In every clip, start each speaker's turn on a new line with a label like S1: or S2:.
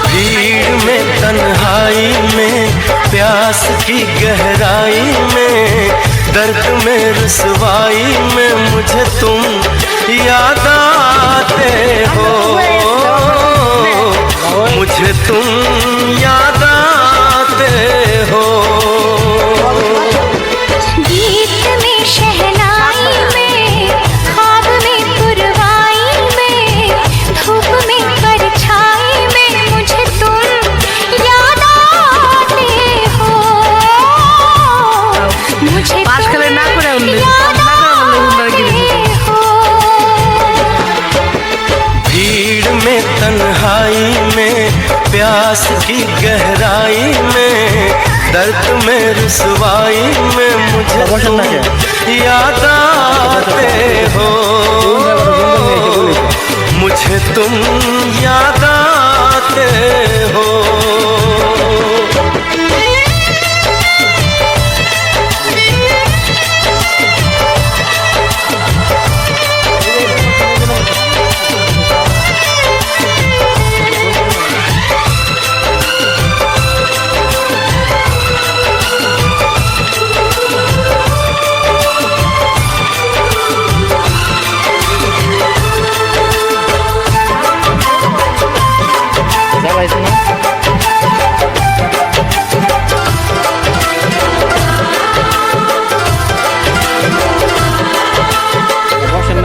S1: भीड़ में तन्हाई में प्यास की गहराई में दर्द में रुसवाई में मुझे तुम याद आते हो, मुझे तुम याद आते हो।
S2: गीत में शहनाई में ख्वाब में पुरवाई में धूप में परछाई में मुझे तुम याद आते हो, मुझे तुम याद आते हो।
S1: भीड़ में तन्हाई में प्यास की गहराई में दर्द में रुसवाई में मुझे तुम याद आते हो, मुझे तुम याद आते हो।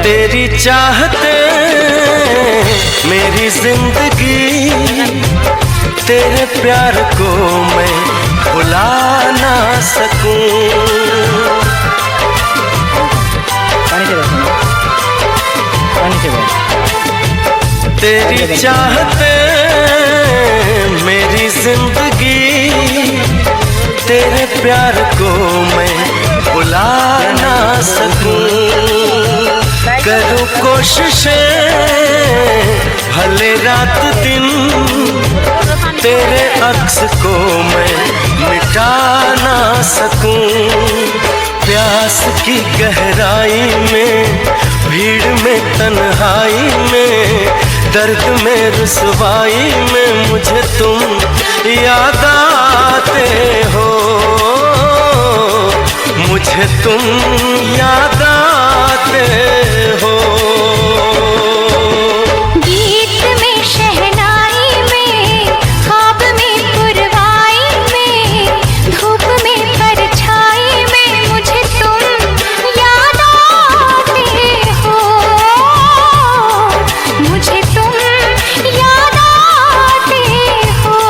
S1: तेरी चाहते मेरी जिंदगी, तेरे प्यार को मैं भुला ना सकूं। तेरी चाहते मेरी जिंदगी, तेरे प्यार को मैं भुला ना सकूं। करूं कोशिशें भले रात दिन, तेरे अक्स को मैं मिटा ना सकूं। प्यास की गहराई में भीड़ में तन्हाई में दर्द में रुसवाई में मुझे तुम याद आते हो, मुझे तुम याद आते हो।
S2: गीत में शहनाई में ख्वाब में पुरवाई में धूप में परछाई में मुझे तुम याद आते हो, मुझे तुम याद आते हो।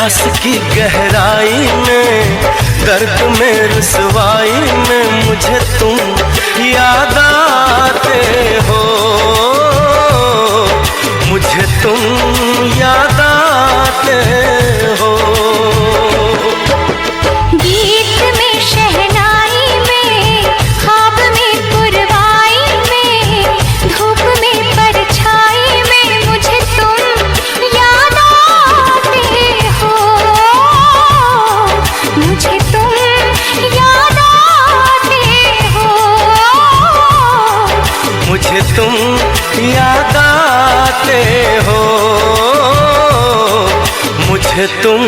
S1: प्यास की गहराई में, दर्द में रुसवाई में मुझे तुम याद आते हो, मुझे तुम याद आते हो।
S2: गीत में शहनाई में, ख्वाब में पुरवाई में, धूप में परछाई में मुझे तुम याद आते हो, मुझे तुम याद आते हो,
S1: मुझे तुम याद आते हो, मुझे तुम